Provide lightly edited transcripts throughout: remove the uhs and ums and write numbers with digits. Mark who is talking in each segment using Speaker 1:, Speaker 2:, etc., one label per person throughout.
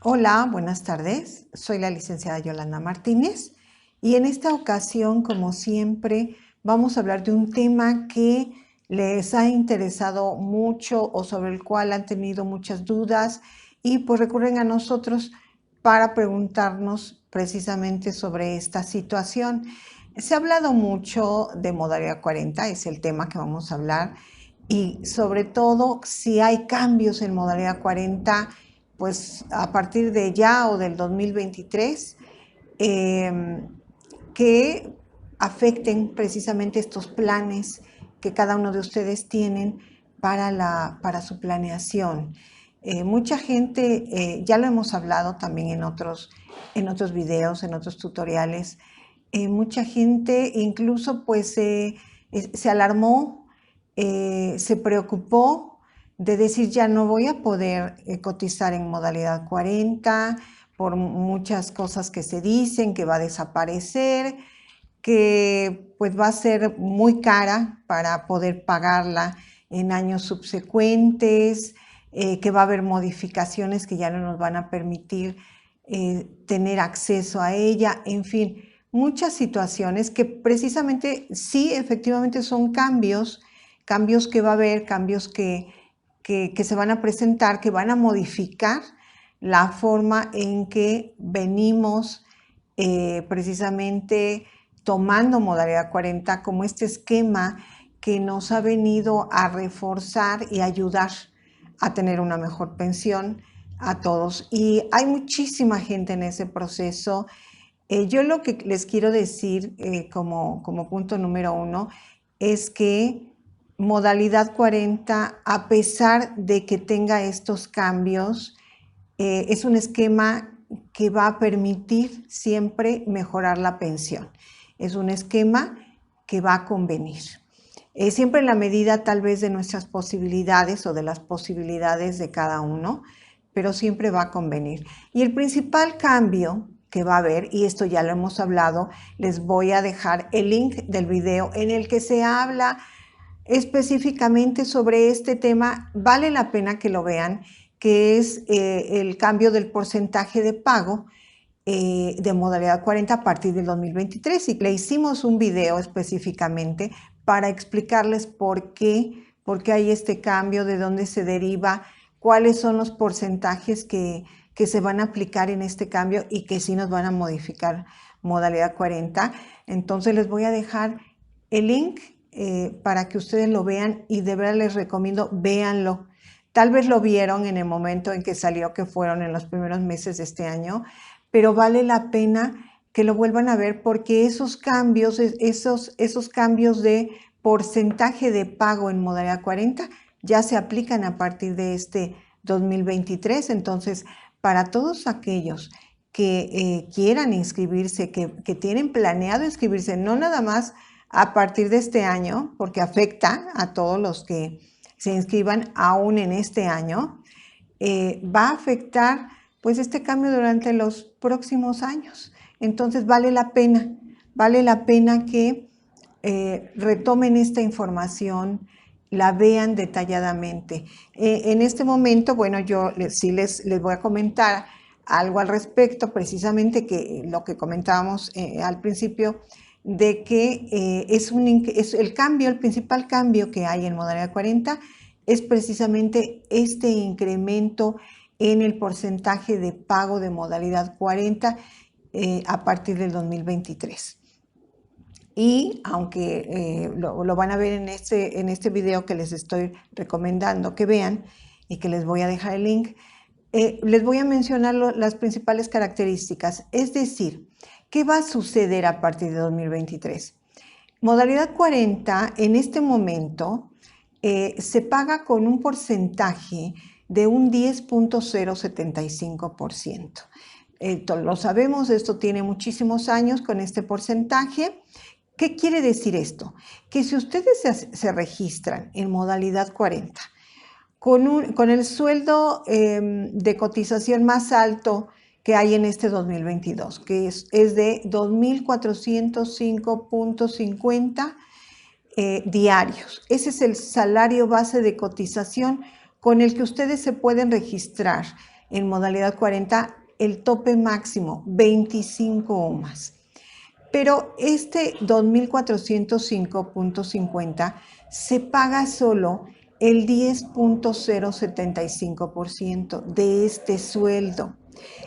Speaker 1: Hola, buenas tardes. Soy la licenciada Yolanda Martínez y en esta ocasión, como siempre, vamos a hablar de un tema que les ha interesado mucho o sobre el cual han tenido muchas dudas y pues recurren a nosotros para preguntarnos precisamente sobre esta situación. Se ha hablado mucho de modalidad 40, es el tema que vamos a hablar, y sobre todo si hay cambios en modalidad 40 pues a partir de ya o del 2023, que afecten precisamente estos planes que cada uno de ustedes tienen para su planeación. Mucha gente, ya lo hemos hablado también en otros videos, en otros tutoriales, mucha gente incluso pues se alarmó, se preocupó de decir ya no voy a poder cotizar en modalidad 40 por muchas cosas que se dicen, que va a desaparecer, que pues va a ser muy cara para poder pagarla en años subsecuentes, que va a haber modificaciones que ya no nos van a permitir tener acceso a ella, en fin, muchas situaciones que precisamente sí, efectivamente son cambios, cambios que va a haber, cambios que se van a presentar, que van a modificar la forma en que venimos precisamente tomando modalidad 40 como este esquema que nos ha venido a reforzar y ayudar a tener una mejor pensión a todos. Y hay muchísima gente en ese proceso. Yo lo que les quiero decir como punto número uno es que modalidad 40, a pesar de que tenga estos cambios, es un esquema que va a permitir siempre mejorar la pensión. Es un esquema que va a convenir. Siempre en la medida tal vez de nuestras posibilidades o de las posibilidades de cada uno, pero siempre va a convenir. Y el principal cambio que va a haber, y esto ya lo hemos hablado, les voy a dejar el link del video en el que se habla específicamente sobre este tema. Vale la pena que lo vean, que es el cambio del porcentaje de pago de modalidad 40 a partir del 2023, y le hicimos un video específicamente para explicarles por qué hay este cambio, de dónde se deriva, cuáles son los porcentajes que se van a aplicar en este cambio y que sí nos van a modificar modalidad 40. Entonces les voy a dejar el link para que ustedes lo vean, y de verdad les recomiendo, véanlo. Tal vez lo vieron en el momento en que salió, que fueron en los primeros meses de este año, pero vale la pena que lo vuelvan a ver, porque esos cambios, esos cambios de porcentaje de pago en modalidad 40 ya se aplican a partir de este 2023. Entonces, para todos aquellos que quieran inscribirse, que tienen planeado inscribirse, no nada más a partir de este año, porque afecta a todos los que se inscriban aún en este año, va a afectar pues este cambio durante los próximos años. Entonces vale la pena que retomen esta información, la vean detalladamente. En este momento, bueno, yo sí les voy a comentar algo al respecto, precisamente que lo que comentábamos al principio, de que es el cambio, el principal cambio que hay en modalidad 40 es precisamente este incremento en el porcentaje de pago de modalidad 40 a partir del 2023. Y aunque lo van a ver en este video que les estoy recomendando que vean y que les voy a dejar el link, les voy a mencionar las principales características. Es decir, ¿qué va a suceder a partir de 2023? Modalidad 40 en este momento se paga con un porcentaje de un 10.075%. Lo sabemos, esto tiene muchísimos años con este porcentaje. ¿Qué quiere decir esto? Que si ustedes se registran en modalidad 40 con el sueldo de cotización más alto que hay en este 2022, que es de 2.405.50 diarios. Ese es el salario base de cotización con el que ustedes se pueden registrar en modalidad 40, el tope máximo, 25 UMAS. Pero este 2.405.50 se paga solo el 10.075% de este sueldo.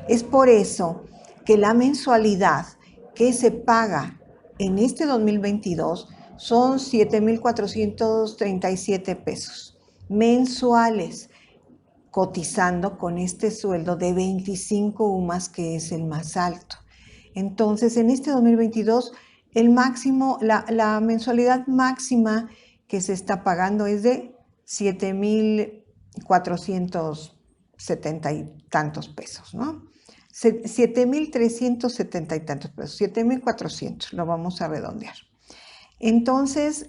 Speaker 1: Es por eso que la mensualidad que se paga en este 2022 son 7.437 pesos mensuales, cotizando con este sueldo de 25 UMAS, que es el más alto. Entonces, en este 2022, el máximo, la mensualidad máxima que se está pagando es de 7.470 y tantos pesos, ¿no? 7.370 y tantos pesos, 7.400, lo vamos a redondear. Entonces,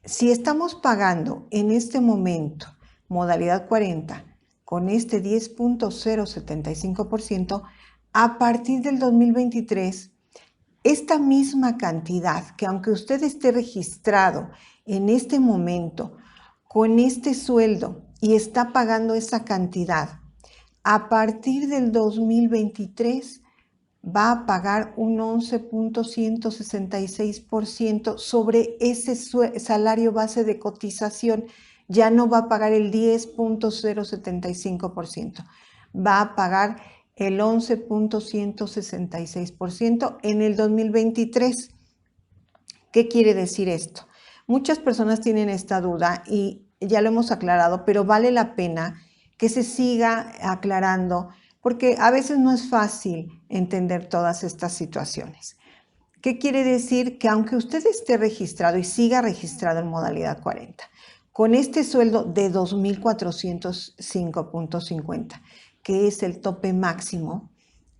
Speaker 1: si estamos pagando en este momento modalidad 40 con este 10.075%, a partir del 2023, esta misma cantidad, que aunque usted esté registrado en este momento con este sueldo y está pagando esa cantidad, a partir del 2023 va a pagar un 11.166% sobre ese salario base de cotización. Ya no va a pagar el 10.075%, va a pagar el 11.166% en el 2023. ¿Qué quiere decir esto? Muchas personas tienen esta duda y ya lo hemos aclarado, pero vale la pena que se siga aclarando porque a veces no es fácil entender todas estas situaciones. ¿Qué quiere decir? Que aunque usted esté registrado y siga registrado en modalidad 40, con este sueldo de 2.405.50, que es el tope máximo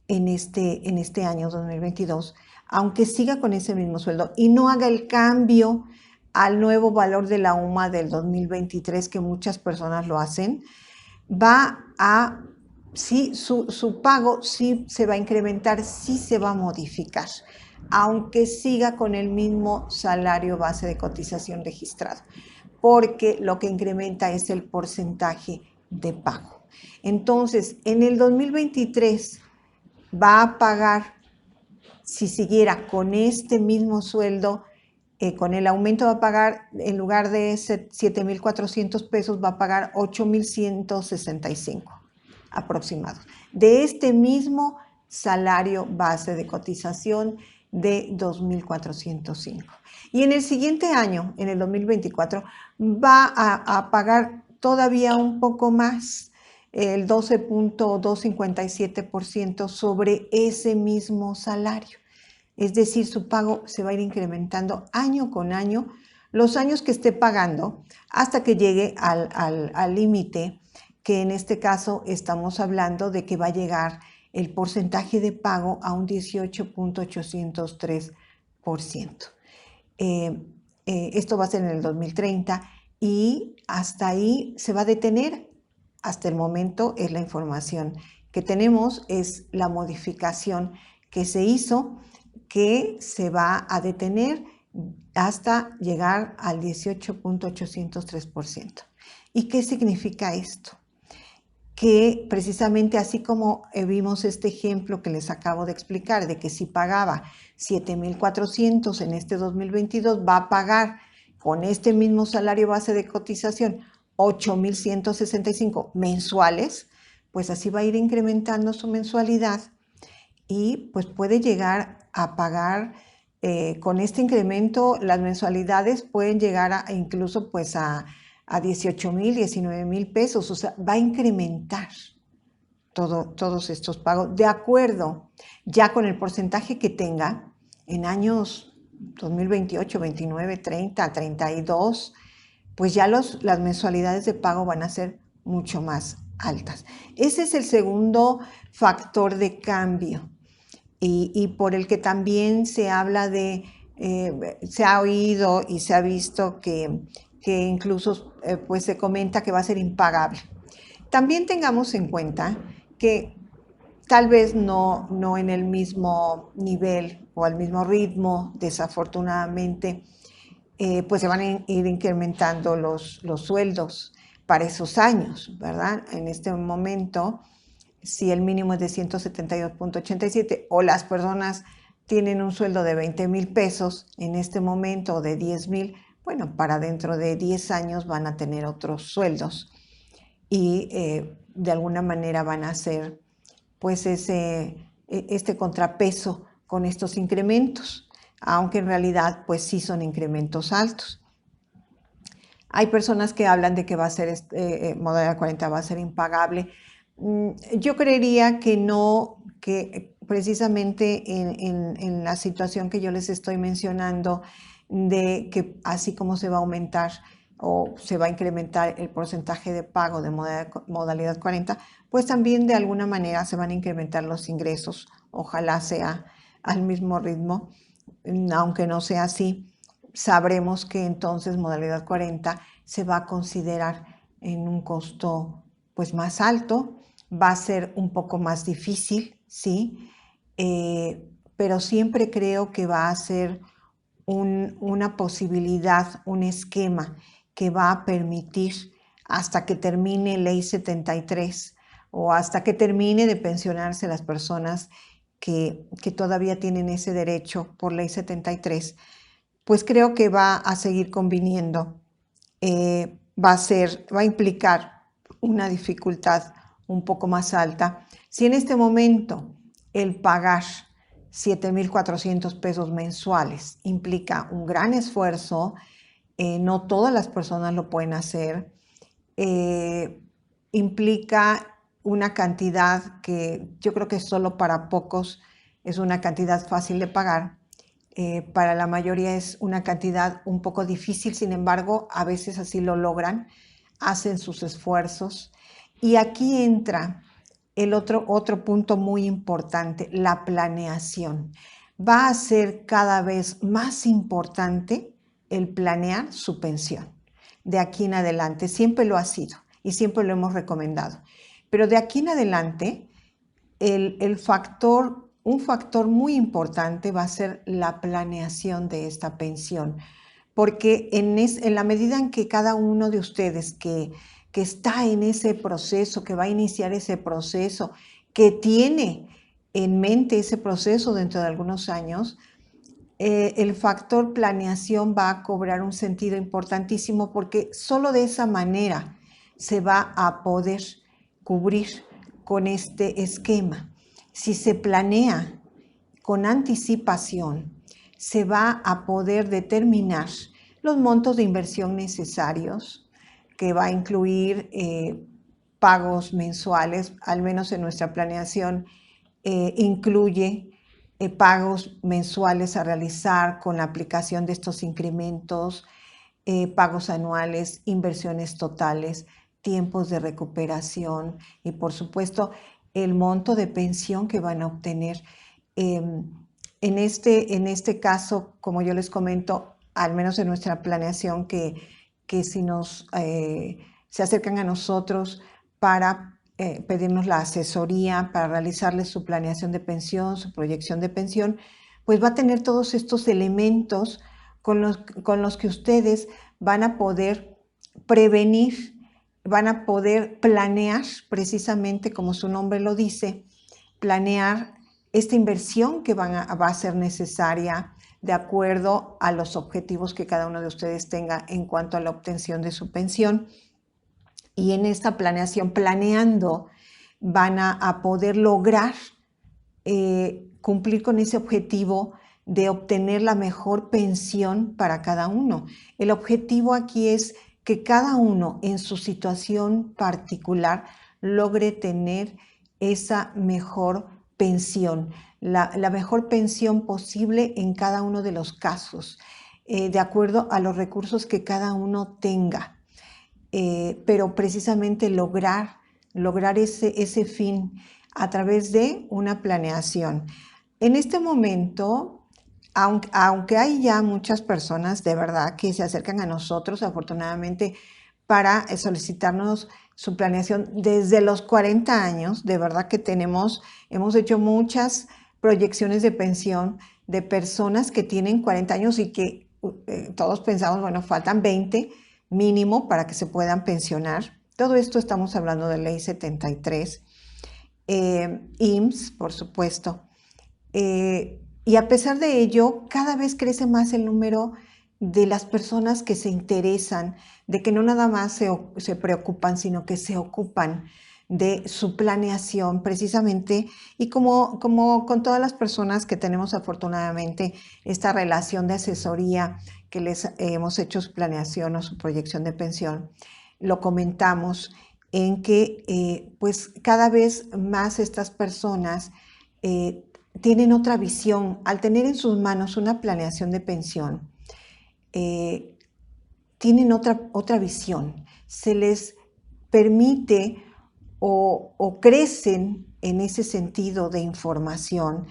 Speaker 1: en este año 2022, aunque siga con ese mismo sueldo y no haga el cambio al nuevo valor de la UMA del 2023, que muchas personas lo hacen, va a, sí, su pago sí se va a incrementar, sí se va a modificar, aunque siga con el mismo salario base de cotización registrado, porque lo que incrementa es el porcentaje de pago. Entonces, en el 2023 va a pagar, si siguiera con este mismo sueldo, con el aumento va a pagar, en lugar de 7.400 pesos, va a pagar 8.165 aproximados, de este mismo salario base de cotización de 2.405. Y en el siguiente año, en el 2024, va a pagar todavía un poco más, el 12.257% sobre ese mismo salario. Es decir, su pago se va a ir incrementando año con año, los años que esté pagando, hasta que llegue al límite, que en este caso estamos hablando de que va a llegar el porcentaje de pago a un 18.803%. Esto va a ser en el 2030 y hasta ahí se va a detener. Hasta el momento es la información que tenemos, es la modificación que se hizo, que se va a detener hasta llegar al 18.803%. ¿Y qué significa esto? Que precisamente así como vimos este ejemplo que les acabo de explicar, de que si pagaba 7.400 en este 2022, va a pagar con este mismo salario base de cotización 8.165 mensuales, pues así va a ir incrementando su mensualidad y pues puede llegar a pagar con este incremento. Las mensualidades pueden llegar a incluso pues a 18,000, 19,000 pesos, o sea, va a incrementar todos estos pagos de acuerdo ya con el porcentaje que tenga en años 2028, 29, 30, 32, pues ya las mensualidades de pago van a ser mucho más altas. Ese es el segundo factor de cambio y por el que también se habla de, se ha oído y se ha visto que incluso pues se comenta que va a ser impagable. También tengamos en cuenta que tal vez no en el mismo nivel o al mismo ritmo, desafortunadamente, pues se van a ir incrementando los sueldos, para esos años, ¿verdad? En este momento, si el mínimo es de 172.87 o las personas tienen un sueldo de 20,000 pesos en este momento o de 10,000, bueno, para dentro de 10 años van a tener otros sueldos y de alguna manera van a hacer pues este contrapeso con estos incrementos, aunque en realidad pues sí son incrementos altos. Hay personas que hablan de que va a ser modalidad 40 va a ser impagable. Yo creería que no, que precisamente en la situación que yo les estoy mencionando, de que así como se va a aumentar o se va a incrementar el porcentaje de pago de modalidad 40, pues también de alguna manera se van a incrementar los ingresos. Ojalá sea al mismo ritmo, aunque no sea así, sabremos que entonces modalidad 40 se va a considerar en un costo pues más alto, va a ser un poco más difícil, ¿sí? Pero siempre creo que va a ser una posibilidad, un esquema que va a permitir hasta que termine Ley 73 o hasta que termine de pensionarse las personas que todavía tienen ese derecho por Ley 73, pues creo que va a seguir conviniendo. Va a implicar una dificultad un poco más alta. Si en este momento el pagar 7,400 pesos mensuales implica un gran esfuerzo, no todas las personas lo pueden hacer, implica una cantidad que yo creo que solo para pocos es una cantidad fácil de pagar. Para la mayoría es una cantidad un poco difícil, sin embargo, a veces así lo logran, hacen sus esfuerzos. Y aquí entra el otro punto muy importante, la planeación. Va a ser cada vez más importante el planear su pensión. De aquí en adelante, siempre lo ha sido y siempre lo hemos recomendado. Pero de aquí en adelante, un factor muy importante va a ser la planeación de esta pensión, porque en la medida en que cada uno de ustedes que está en ese proceso, que va a iniciar ese proceso, que tiene en mente ese proceso dentro de algunos años, el factor planeación va a cobrar un sentido importantísimo porque solo de esa manera se va a poder cubrir con este esquema. Si se planea con anticipación, se va a poder determinar los montos de inversión necesarios, que va a incluir pagos mensuales, al menos en nuestra planeación incluye pagos mensuales a realizar con la aplicación de estos incrementos, pagos anuales, inversiones totales, tiempos de recuperación y por supuesto el monto de pensión que van a obtener. En este caso, como yo les comento, al menos en nuestra planeación, que si se acercan a nosotros para pedirnos la asesoría, para realizarles su planeación de pensión, su proyección de pensión, pues va a tener todos estos elementos con los que ustedes van a poder prevenir, van a poder planear, precisamente como su nombre lo dice, planear esta inversión que va a ser necesaria de acuerdo a los objetivos que cada uno de ustedes tenga en cuanto a la obtención de su pensión. Y en esta planeación, planeando, van a poder lograr cumplir con ese objetivo de obtener la mejor pensión para cada uno. El objetivo aquí es que cada uno en su situación particular logre tener esa mejor pensión, la mejor pensión posible en cada uno de los casos, de acuerdo a los recursos que cada uno tenga. Pero precisamente lograr ese fin a través de una planeación. En este momento, aunque hay ya muchas personas de verdad que se acercan a nosotros, afortunadamente, para solicitarnos su planeación desde los 40 años, de verdad que hemos hecho muchas proyecciones de pensión de personas que tienen 40 años y que todos pensamos, bueno, faltan 20 mínimo para que se puedan pensionar. Todo esto estamos hablando de Ley 73, IMSS, por supuesto. Y a pesar de ello, cada vez crece más el número de las personas que se interesan, de que no nada más se preocupan, sino que se ocupan de su planeación precisamente, y como con todas las personas que tenemos afortunadamente esta relación de asesoría, que les hemos hecho su planeación o su proyección de pensión, lo comentamos en que pues cada vez más estas personas tienen otra visión. Al tener en sus manos una planeación de pensión, tienen otra visión. Se les permite o crecen en ese sentido de información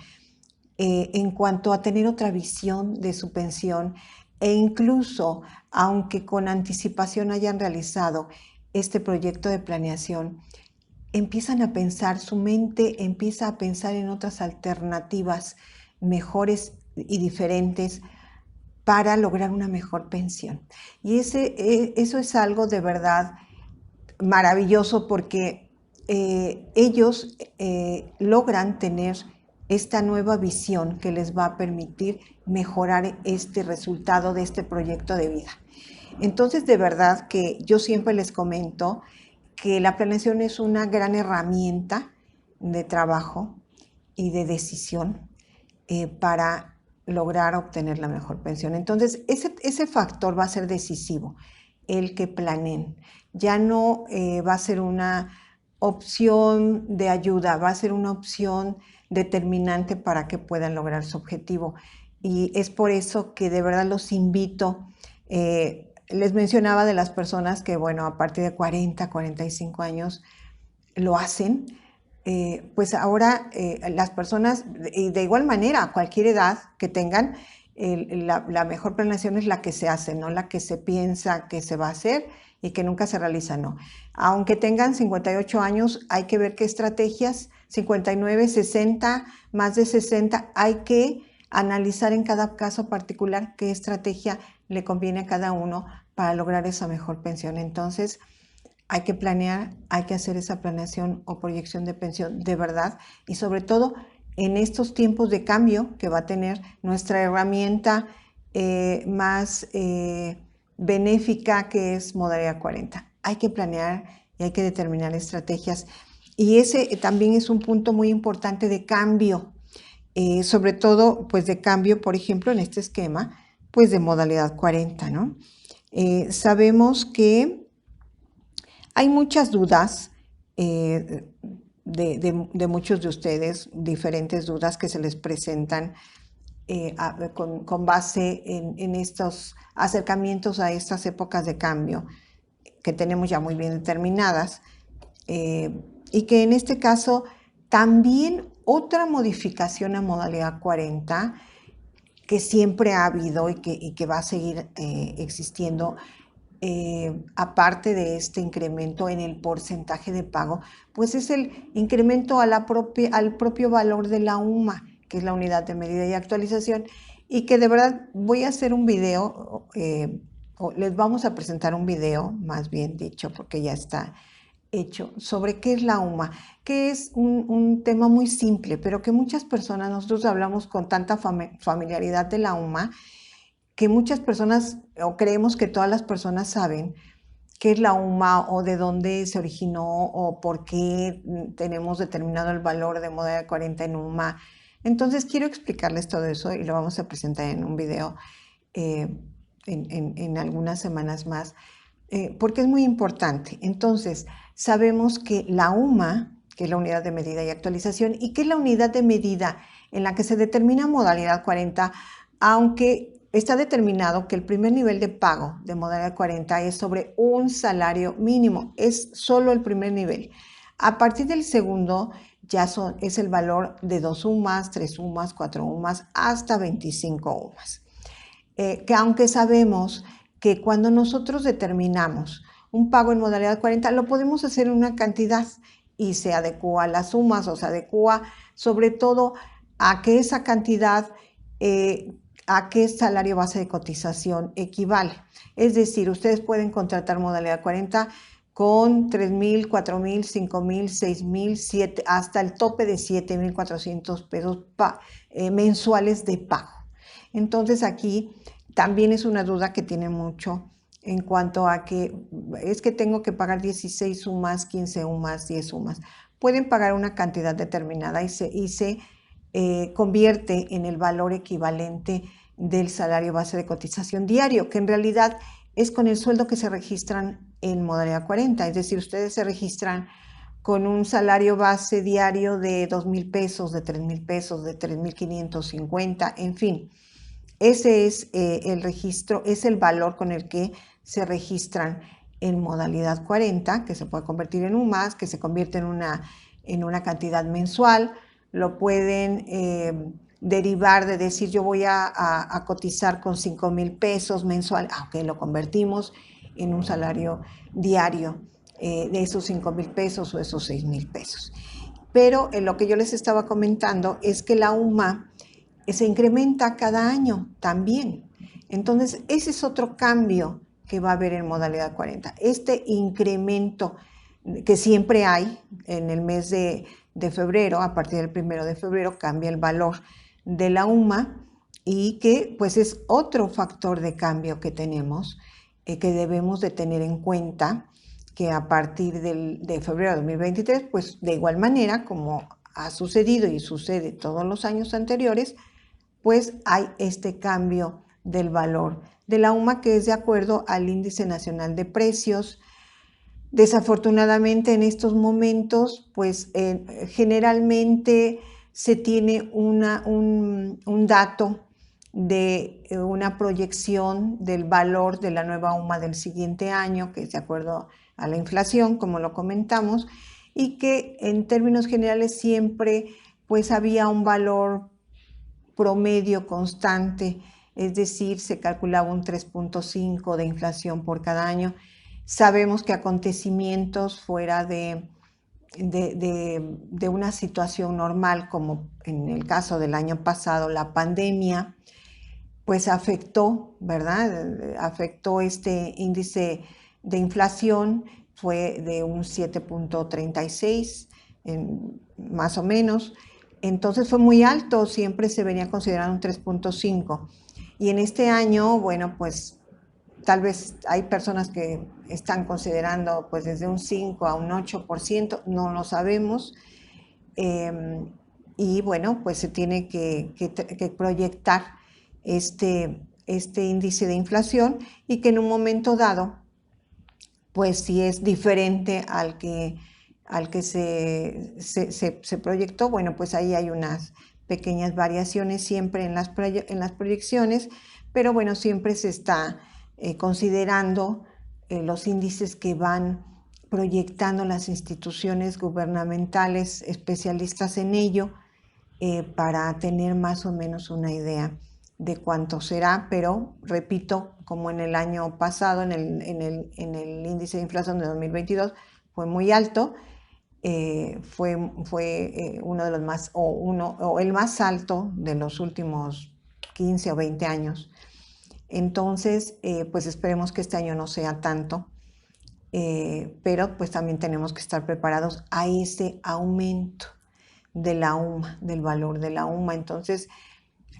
Speaker 1: en cuanto a tener otra visión de su pensión, e incluso, aunque con anticipación hayan realizado este proyecto de planeación, empiezan a pensar, su mente empieza a pensar en otras alternativas mejores y diferentes para lograr una mejor pensión. Y eso es algo de verdad maravilloso, porque ellos logran tener esta nueva visión que les va a permitir mejorar este resultado de este proyecto de vida. Entonces, de verdad que yo siempre les comento que la planeación es una gran herramienta de trabajo y de decisión para lograr obtener la mejor pensión. Entonces, ese factor va a ser decisivo, el que planeen. Ya no va a ser una opción de ayuda, va a ser una opción determinante para que puedan lograr su objetivo. Y es por eso que de verdad los invito. Les mencionaba de las personas que, bueno, a partir de 40, 45 años lo hacen. Pues ahora las personas, y de igual manera, a cualquier edad que tengan, la mejor planeación es la que se hace, no la que se piensa que se va a hacer y que nunca se realiza, no. Aunque tengan 58 años, hay que ver qué estrategias, 59, 60, más de 60, hay que analizar en cada caso particular qué estrategia le conviene a cada uno para lograr esa mejor pensión. Entonces, hay que planear, hay que hacer esa planeación o proyección de pensión de verdad, y sobre todo en estos tiempos de cambio que va a tener nuestra herramienta más benéfica, que es Modalidad 40. Hay que planear y hay que determinar estrategias, y ese también es un punto muy importante de cambio, sobre todo pues de cambio, por ejemplo, en este esquema pues de Modalidad 40, ¿no? Sabemos que hay muchas dudas de muchos de ustedes, diferentes dudas que se les presentan con base en estos acercamientos a estas épocas de cambio que tenemos ya muy bien determinadas, y que en este caso también otra modificación a Modalidad 40 que siempre ha habido y que va a seguir existiendo, aparte de este incremento en el porcentaje de pago, pues es el incremento al propio valor de la UMA, que es la unidad de medida y actualización, y que de verdad voy a hacer un video, o les vamos a presentar un video, más bien dicho, porque ya está hecho, sobre qué es la UMA, que es un tema muy simple, pero que muchas personas, nosotros hablamos con tanta familiaridad de la UMA, que muchas personas, o creemos que todas las personas saben qué es la UMA, o de dónde se originó, o por qué tenemos determinado el valor de Modalidad 40 en UMA. Entonces quiero explicarles todo eso, y lo vamos a presentar en un video en algunas semanas más, porque es muy importante. Entonces, sabemos que la UMA, que es la unidad de medida y actualización, y que es la unidad de medida en la que se determina Modalidad 40, aunque está determinado que el primer nivel de pago de Modalidad 40 es sobre un salario mínimo, es solo el primer nivel. A partir del segundo ya es el valor de 2 UMAs, 3 UMAs, 4 UMAs, hasta 25 UMAs. Que aunque sabemos que cuando nosotros determinamos un pago en Modalidad 40, lo podemos hacer en una cantidad y se adecua a las sumas, o se adecua sobre todo a que esa cantidad, a qué salario base de cotización equivale. Es decir, ustedes pueden contratar Modalidad 40 con 3,000, 4,000, 5,000, 6,000, hasta el tope de 7,400 pesos mensuales de pago. Entonces aquí también es una duda que tiene mucho en cuanto a que es que tengo que pagar 16 UMAS, 15 UMAS, 10 UMAS. Pueden pagar una cantidad determinada y se convierte en el valor equivalente del salario base de cotización diario, que en realidad es con el sueldo que se registran en modalidad 40, es decir, ustedes se registran con un salario base diario de 2,000 pesos, de 3,000 pesos, de 3,550, en fin. Ese es el registro, es el valor con el que se registran en modalidad 40, que se puede convertir en un más, que se convierte en una cantidad mensual. Lo pueden derivar de decir yo voy a cotizar con 5,000 pesos mensual, aunque lo convertimos en un salario diario de esos 5,000 pesos o esos 6,000 pesos. Pero lo que yo les estaba comentando es que la UMA se incrementa cada año también. Entonces, ese es otro cambio que va a haber en modalidad 40. Este incremento que siempre hay en el mes de febrero, a partir del 1 de febrero, cambia el valor de la UMA y que pues es otro factor de cambio que tenemos, que debemos de tener en cuenta, que a partir de febrero de 2023, pues de igual manera como ha sucedido y sucede todos los años anteriores, pues hay este cambio del valor de la UMA que es de acuerdo al Índice Nacional de Precios. Desafortunadamente en estos momentos, pues generalmente se tiene un dato de una proyección del valor de la nueva UMA del siguiente año, que es de acuerdo a la inflación, como lo comentamos, y que en términos generales siempre pues había un valor promedio constante, es decir, se calculaba un 3,5 de inflación por cada año. Sabemos que acontecimientos fuera de una situación normal, como en el caso del año pasado, la pandemia, pues afectó, ¿verdad? Afectó este índice de inflación, fue de un 7,36, más o menos. Entonces fue muy alto, siempre se venía considerando un 3,5. Y en este año, bueno, pues tal vez hay personas que están considerando pues desde un 5 a un 8%, no lo sabemos. Y bueno, pues se tiene que proyectar este índice de inflación y que en un momento dado, pues si es diferente al que se proyectó, bueno, pues ahí hay unas pequeñas variaciones siempre en las proyecciones, pero bueno, siempre se está considerando los índices que van proyectando las instituciones gubernamentales especialistas en ello para tener más o menos una idea de cuánto será, pero repito, como en el año pasado, en el índice de inflación de 2022 fue muy alto, fue uno de los más, o el más alto de los últimos 15 o 20 años. Entonces, pues esperemos que este año no sea tanto, pero pues también tenemos que estar preparados a ese aumento de la UMA, del valor de la UMA. Entonces,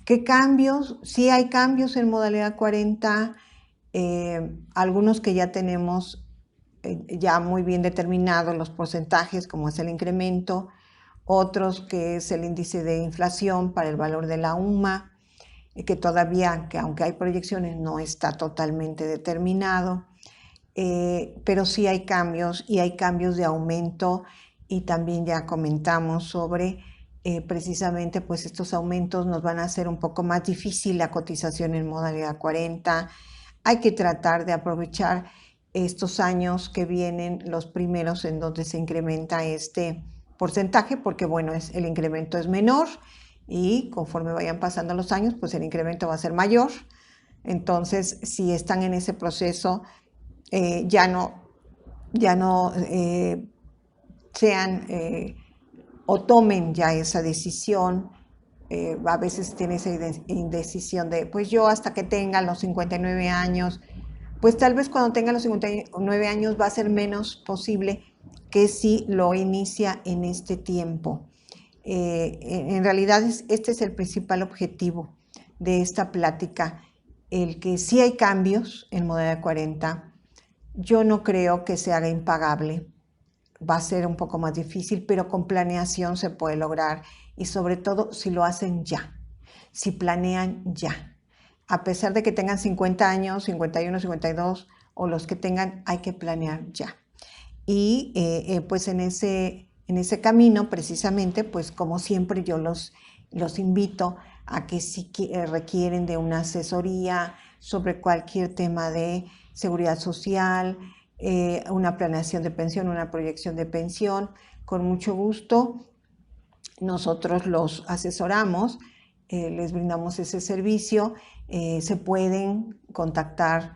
Speaker 1: ¿qué cambios? Sí hay cambios en modalidad 40, algunos que ya tenemos ya muy bien determinados los porcentajes, como es el incremento, otros que es el índice de inflación para el valor de la UMA, que todavía, que aunque hay proyecciones, no está totalmente determinado, pero sí hay cambios y hay cambios de aumento y también ya comentamos sobre precisamente pues estos aumentos nos van a hacer un poco más difícil la cotización en modalidad 40. Hay que tratar de aprovechar estos años que vienen, los primeros en donde se incrementa este porcentaje, porque bueno, el incremento es menor y conforme vayan pasando los años, pues el incremento va a ser mayor. Entonces, si están en ese proceso, ya no sean o tomen ya esa decisión. A veces tiene esa indecisión de, pues yo hasta que tenga los 59 años, pues tal vez cuando tenga los 59 años va a ser menos posible que si lo inicia en este tiempo. En realidad este es el principal objetivo de esta plática, el que sí hay cambios en Modalidad 40. Yo no creo que se haga impagable, va a ser un poco más difícil, pero con planeación se puede lograr, y sobre todo si lo hacen ya, si planean ya. A pesar de que tengan 50 años, 51, 52 o los que tengan, hay que planear ya. Y pues en ese camino, precisamente, pues como siempre yo los invito a que si requieren de una asesoría sobre cualquier tema de seguridad social, una planeación de pensión, una proyección de pensión, con mucho gusto nosotros los asesoramos, les brindamos ese servicio. Se pueden contactar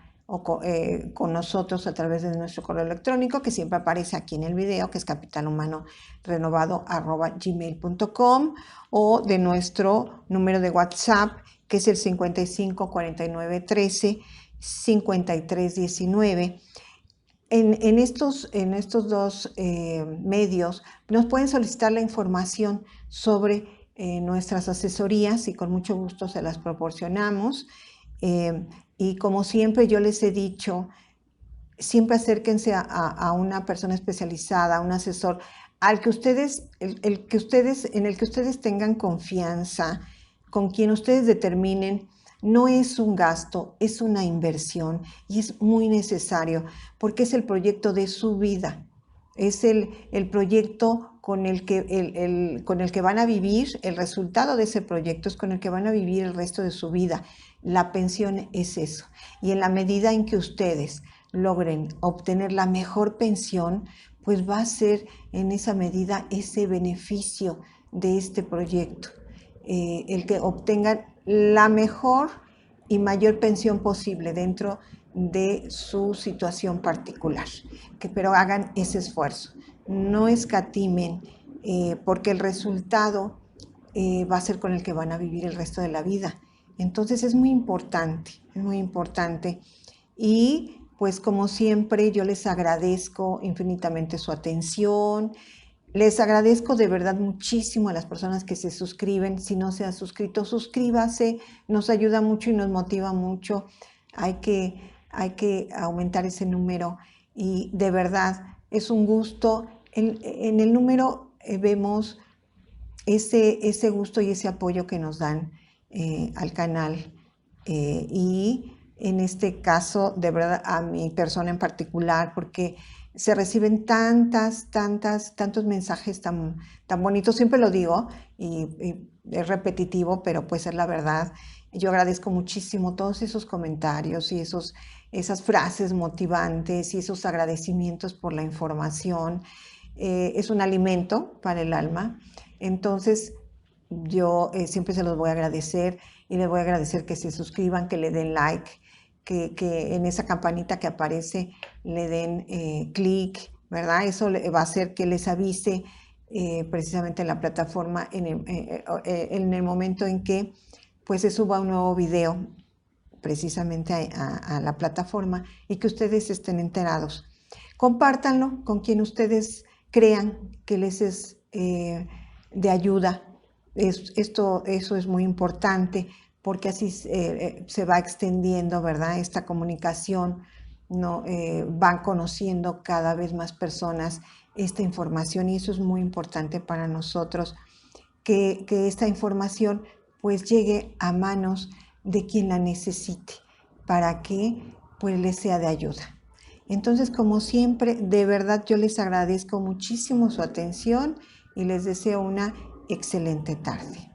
Speaker 1: con nosotros a través de nuestro correo electrónico, que siempre aparece aquí en el video, que es capitalhumanorenovado@gmail.com, o de nuestro número de WhatsApp, que es el 55 49 13 53 19. En estos dos medios nos pueden solicitar la información sobre nuestras asesorías, y con mucho gusto se las proporcionamos. Y como siempre yo les he dicho, siempre acérquense a una persona especializada, a un asesor, en el que ustedes tengan confianza, con quien ustedes determinen. No es un gasto, es una inversión, y es muy necesario porque es el proyecto de su vida. Es el proyecto con el que van a vivir. El resultado de ese proyecto es con el que van a vivir el resto de su vida. La pensión es eso. Y en la medida en que ustedes logren obtener la mejor pensión, pues va a ser en esa medida ese beneficio de este proyecto. El que obtengan la mejor y mayor pensión posible dentro de su situación particular, pero hagan ese esfuerzo, no escatimen, porque el resultado va a ser con el que van a vivir el resto de la vida. Entonces es muy importante, es muy importante. Y pues como siempre yo les agradezco infinitamente su atención. Les agradezco de verdad muchísimo a las personas que se suscriben. Si no se ha suscrito, suscríbase, nos ayuda mucho y nos motiva mucho. Hay que aumentar ese número, y de verdad es un gusto. En el número vemos ese gusto y ese apoyo que nos dan al canal, y en este caso, de verdad, a mi persona en particular, porque se reciben tantos mensajes tan bonitos. Siempre lo digo y es repetitivo, pero pues es la verdad. Yo agradezco muchísimo todos esos comentarios y esas frases motivantes y esos agradecimientos por la información. Es un alimento para el alma. Entonces, yo siempre se los voy a agradecer, y les voy a agradecer que se suscriban, que le den like, que en esa campanita que aparece le den clic, ¿verdad? Eso va a hacer que les avise precisamente en la plataforma en el momento en que pues se suba un nuevo video precisamente a la plataforma, y que ustedes estén enterados. Compártanlo con quien ustedes crean que les es de ayuda. Eso es muy importante, porque así se va extendiendo, ¿verdad? Esta comunicación, ¿no? Van conociendo cada vez más personas esta información, y eso es muy importante para nosotros, que esta información pues llegue a manos de quien la necesite, para que pues les sea de ayuda. Entonces, como siempre, de verdad yo les agradezco muchísimo su atención y les deseo una excelente tarde.